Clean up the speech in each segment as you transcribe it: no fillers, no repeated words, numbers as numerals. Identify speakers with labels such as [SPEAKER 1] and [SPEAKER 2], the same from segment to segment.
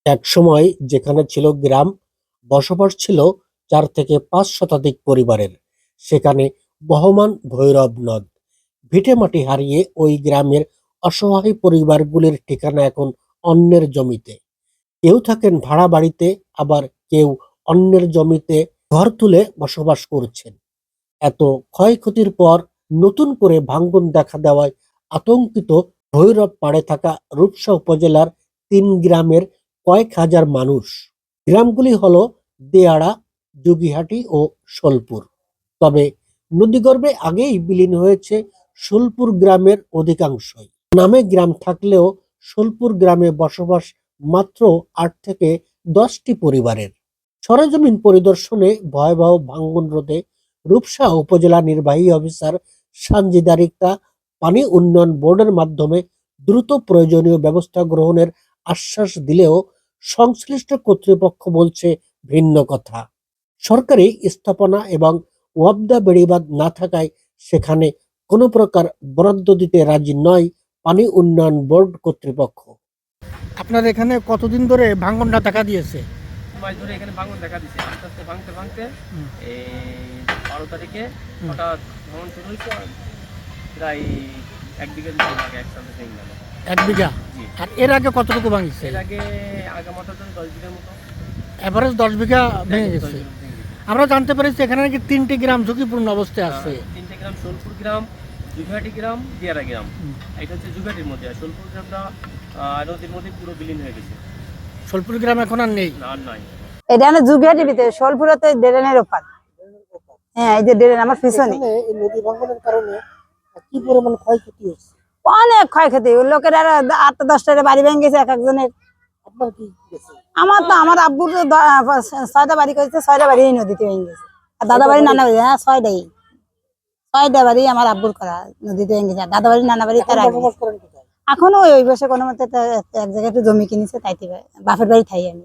[SPEAKER 1] একসময় যেখানে ছিল গ্রাম, বসবাস ছিল ৪ থেকে ৫ শতাধিক পরিবারের। সেখানে বহমান ভৈরব নদ। ভিটেমাটি হারিয়ে ওই গ্রামের অসহায় পরিবারগুলির ঠিকানা এখন অন্যের জমিতে। কেউ থাকেন ভাড়া বাড়িতে, আবার কেউ অন্যের জমিতে ঘর তুলে বসবাস করছেন। এত ক্ষয়ক্ষতির পর নতুন করে ভাঙন দেখা দেওয়ায় আতঙ্কিত ভৈরব পাড়ে থাকা রূপসা উপজেলার ৩ গ্রামের কয়েক হাজার মানুষ। গ্রামগুলি হলো দেয়াড়া, যোগীহাটি ও শোলপুর। তবে নদীগর্ভে আগেই বিলীন হয়েছে শোলপুর গ্রামের অধিকাংশই। নামে গ্রাম থাকলেও শোলপুর গ্রামে বসবাস মাত্র ৮ থেকে ১০টি পরিবারের। সরেজমিন পরিদর্শনে ভয়াবহ ভাঙন রোধে রূপসা উপজেলা নির্বাহী অফিসার সানজিদা রিক্তা পানি উন্নয়ন বোর্ডের মাধ্যমে দ্রুত প্রয়োজনীয় ব্যবস্থা গ্রহণের আশ্বাস দিলেও সংশ্লিষ্ট কর্তৃপক্ষ বলছে ভিন্ন কথা। সরকারি স্থাপনা এবং ওয়াপদা বেড়িবাঁধ না থাকায় সেখানে কোনো প্রকার বরাদ্দ দিতে রাজি নয় পানি উন্নয়ন বোর্ড কর্তৃপক্ষ।
[SPEAKER 2] আপনার এখানে কতদিন ধরে ভাঙনটা দেখা দিয়েছে?
[SPEAKER 3] মাস ধরে এখানে ভাঙন দেখা দিচ্ছে, আস্তে আস্তে ভাঙতে ভাঙতে
[SPEAKER 2] হুম।
[SPEAKER 3] এই ১২ তারিখে হঠাৎ ভাঙন শুরু হয়েছে। প্রায় ১ বিঘা দিতে লাগে একসাথে ভেঙে গেল।
[SPEAKER 2] ১ বিঘা।
[SPEAKER 3] জি।
[SPEAKER 2] আর এর আগে কতটুকু ভাঙছে?
[SPEAKER 3] এর আগে আগামাথা ধরে ১০ বিঘার মতো।
[SPEAKER 2] এভারেজ ১০ বিঘা ভেঙে
[SPEAKER 3] ১০
[SPEAKER 2] গেছে।
[SPEAKER 3] বিঘা ভেঙে গেছে।
[SPEAKER 2] আমরা জানতে পেরেছি এখানে নাকি ৩টি গ্রাম ঝুঁকিপূর্ণ অবস্থায় আছে।
[SPEAKER 3] ৩টে গ্রাম, শোলপুর গ্রাম, জুঘাটি গ্রাম, দিয়ারা গ্রাম।
[SPEAKER 2] হুম।
[SPEAKER 3] এটা হচ্ছে জুঘাটির মধ্যে, আর শোলপুর গ্রামটা নদীর মধ্যে পুরো বিলীন হয়ে গেছে,
[SPEAKER 2] শোলপুর গ্রাম এখন আর নেই।
[SPEAKER 3] আর নাই।
[SPEAKER 4] এটা হলো জুগিয়াটির ভিতরে, শোলপুরতে ড্রেনের ওপার। হ্যাঁ, এই যে ড্রেন আমার পিছনে।
[SPEAKER 2] এখানে এই নদী ভাঙনের কারণে কি পরিমাণ ক্ষয়ক্ষতি হয়েছে?
[SPEAKER 4] অনেক ক্ষয়ক্ষতি, লোকের আর ৮-১০টা বাড়ি ভেঙে গেছে এক একজনের।
[SPEAKER 2] আপনার কি গেছে?
[SPEAKER 4] আমার আব্বুর ৬টা বাড়ি করেছে, ৬টা বাড়ি এই নদীতে ভেঙে গেছে। আর দাদা বাড়ি নানা বাড়ি, হ্যাঁ ৬টা বাড়ি আমার আব্বুর করা নদীতে ভেঙে গেছে। আর দাদা বাড়ি নানা বাড়ি তার আগে।
[SPEAKER 2] বসবাস করেন কোথায়?
[SPEAKER 4] এখনো ওই বসে কোনো মতে এক জায়গায় একটু জমি কিনেছে, তাইতে বাপের বাড়ি থাই আমি।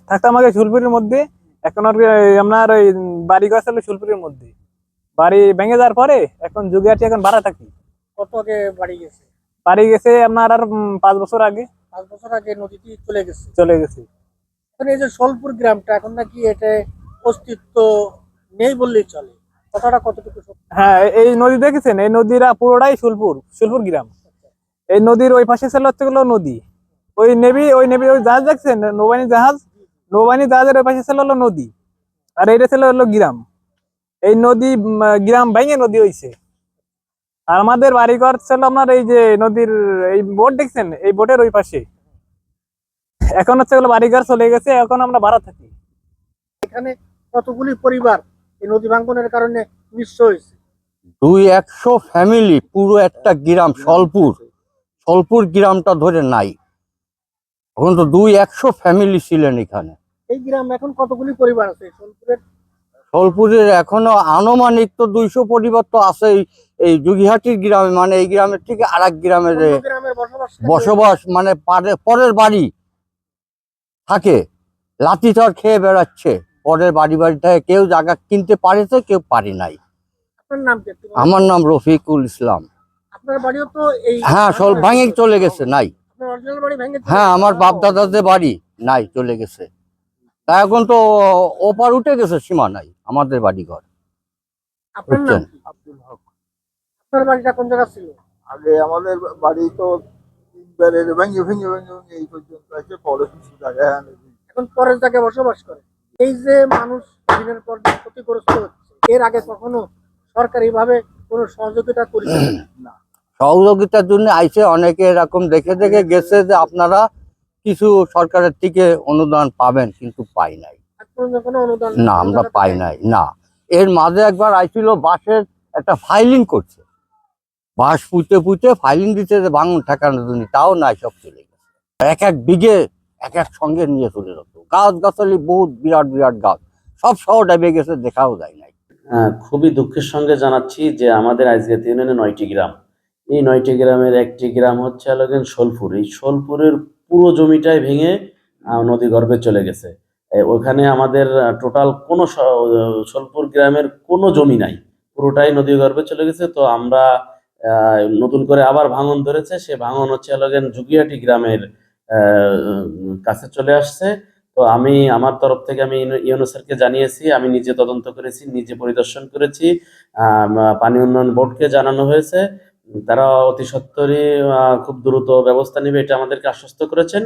[SPEAKER 5] থাকতাম আগে শুলপুরের মধ্যে, এখন আর আপনার ওই বাড়ি ঘর ছিল শুলপুরের মধ্যে। বাড়ি ভেঙে যাওয়ার পরে এখন যুগিয়াটি এখন ভাড়া থাকি।
[SPEAKER 2] কত আগে বাড়ি গেছে?
[SPEAKER 5] বাড়ি গেছে আপনার আর ৫ বছর আগে
[SPEAKER 2] ৫ বছর আগে নদীটি চলে গেছে।
[SPEAKER 5] চলে গেছে।
[SPEAKER 2] এখন এই যে শোলপুর গ্রামটা এখন নাকি এটা অস্তিত্ব নেই বললেই চলে, কথাটা কতটুকু সত্যি?
[SPEAKER 5] হ্যাঁ, এই নদী দেখেছেন, এই নদীরা পুরোটাই শুলপুর গ্রাম। এই নদীর ওই পাশে ছিল হচ্ছে হলো নদী, ওই নেভি ওই জাহাজ দেখছেন, নৌবাহিনী জাহাজের ওই পাশে ছিল হলো নদী, আর এইটা ছিল হলো গ্রাম। এই নদী গ্রাম ভেঙে নদী হয়েছে। আর আমাদের বাড়িঘর ছিল আপনার এই যে নদীর এই বোট দেখছেন, এই বোটের ওই পাশে। এখন হচ্ছে হলো বাড়িঘর চলে গেছে, এখন আমরা ভাড়া থাকি।
[SPEAKER 2] এখানে কতগুলি পরিবার এই নদী ভাঙনের কারণে নিঃস্ব হয়েছে?
[SPEAKER 6] ২০০ ফ্যামিলি, পুরো একটা গ্রাম সোলপুর গ্রামটা ধরে নাই। এখন তো ২০০ ফ্যামিলি ছিলেন এখানে।
[SPEAKER 2] এই গ্রাম এখন কতগুলি পরিবার আছে সোলপুরের?
[SPEAKER 6] সোলপুরের এখনো আনুমানিক তো ২০০ পরিবার তো আছেই এই যোগীহাটির গ্রামে, মানে এই গ্রামের থেকে আর এক গ্রামের
[SPEAKER 2] অন্য গ্রামের
[SPEAKER 6] বসবাস, মানে পরের বাড়ি থাকে, লাঠিচর খেয়ে বেড়াচ্ছে। পরের বাড়ি থেকে কেউ জায়গা কিনতে পারেছে, কেউ পারে নাই।
[SPEAKER 2] আপনার নাম কি একটু বলুন?
[SPEAKER 6] আমার নাম রফিকুল ইসলাম।
[SPEAKER 2] আপনার বাড়িও তো এই
[SPEAKER 6] হ্যাঁ, সব ভাঙে চলে গেছে, নাই।
[SPEAKER 2] আপনার অরিজিনাল বাড়ি ভেঙে চলে
[SPEAKER 6] হ্যাঁ,
[SPEAKER 2] গেছে?
[SPEAKER 6] আমার বাপ দাদাদের বাড়ি নাই, চলে গেছে। তা এখন তো ওপার উঠে গেছে, সীমা নাই আমাদের বাড়ি ঘর।
[SPEAKER 2] আপনার নাম
[SPEAKER 6] বুঝছেন?
[SPEAKER 2] কি? আব্দুল হক। আপনার বাড়িটা কোন জায়গা ছিল?
[SPEAKER 7] আগে আমাদের বাড়ি তো তিনবারের ভেঙে ভেঙে ভেঙে ভেঙে এই পর্যন্ত আছে, পরে কিছু জায়গায়
[SPEAKER 2] এখন পরের জায়গায় বসবাস করে। এই যে মানুষ দিনের পর দিন ক্ষতিগ্রস্ত হচ্ছে, এর আগে কখনো সরকারি ভাবে কোনো সহযোগিতা করেছে না?
[SPEAKER 6] সহযোগিতার জন্য আইসে অনেকে, এরকম দেখে দেখে গেছে যে আপনারা কিছু সরকারের থেকে অনুদান পাবেন, কিন্তু পাই নাই।
[SPEAKER 2] এখন পর্যন্ত কোনো অনুদান
[SPEAKER 6] না, আমরা পাই নাই। না, এর মাঝে একবার আইছিল, বাঁশের একটা ফাইলিং করছে, বাঁশ পুঁতে পুঁতে ফাইলিং দিতে যে ভাঙন ঠেকানোর জন্য, তাও নাই, সব চলে গেছে। এক এক বিঘে এক এক সঙ্গে নিয়ে চলে যেত। গাছ গাছালি বহুত বিরাট বিরাট গাছ, সব শহর ডেবে গেছে, দেখাও যায় নাই।
[SPEAKER 8] খুবই দুঃখের সঙ্গে জানাচ্ছি যে আমাদের আইজগাতি ইউনিয়নে ৯টি গ্রাম, এই ৯টি গ্রামের একটি গ্রাম হচ্ছে শোলপুর। এই শোলপুরের পুরো জমিটাই ভেঙে নদী গর্ভে চলে গেছে। ওখানে আমাদের টোটাল কোনো শোলপুর গ্রামের কোনো জমি নাই, পুরোটাই নদী গর্ভে চলে গেছে। তো আমরা নতুন করে আবার ভাঙন ধরেছে, সে ভাঙন হচ্ছে যুগিয়াটি গ্রামের কাছে চলে আসছে। তো আমি আমার তরফ থেকে আমি ইউনূস স্যারকে জানিয়েছি, আমি নিজে তদন্ত করেছি, নিজে পরিদর্শন করেছি, পানি উন্নয়ন বোর্ডকে জানানো হয়েছে। তারা অতি সত্বরই খুব দ্রুত ব্যবস্থা নেবে এটা আমাদেরকে আশ্বস্ত করেছেন।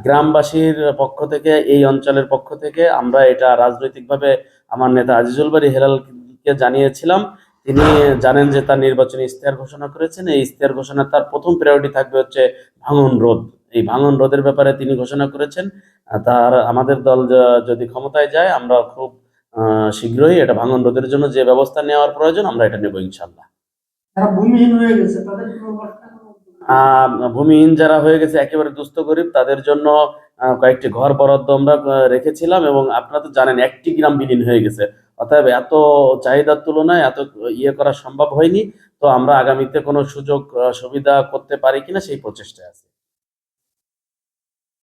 [SPEAKER 8] গ্রামবাসীর পক্ষ থেকে, এই অঞ্চলের পক্ষ থেকে আমরা এটা রাজনৈতিকভাবে আমার নেতা আজিজুল বারী হেলালকে জানিয়েছিলাম। তিনি জানেন যে তার নির্বাচনী ইশতেহার ঘোষণা করেছেন। এই ইশতেহার ঘোষণা তার প্রথম প্রায়োরিটি থাকবে হচ্ছে ভাঙন রোধ। এই ভাঙন রোধের ব্যাপারে তিনি ঘোষণা করেছেন। তার আমাদের দল যদি ক্ষমতায় যায়, আমরা খুব শীঘ্রই এটা ভাঙন রোধের জন্য যে ব্যবস্থা নেওয়ার প্রয়োজন আমরা এটা নেব ইনশাল্লাহ।
[SPEAKER 2] যারা ভূমিহীন হয়ে গেছে তাদের পুনর্বাসনের কোনো উদ্যোগ নেই?
[SPEAKER 8] ভূমিহীন যারা হয়ে গেছে একেবারে দুস্থ গরিব, তাদের জন্য কয়েকটি ঘর বরাদ্দ আমরা রেখেছিলাম, এবং আপনারা তো জানেন 1টি গ্রাম বিলীন হয়ে গেছে। অতএব এত চাহিদার তুলনায় এত ইয়ে করা সম্ভব হয়নি। তো আমরা আগামীতে কোনো সুযোগ সুবিধা করতে পারি কিনা সেই প্রচেষ্টায় আছি।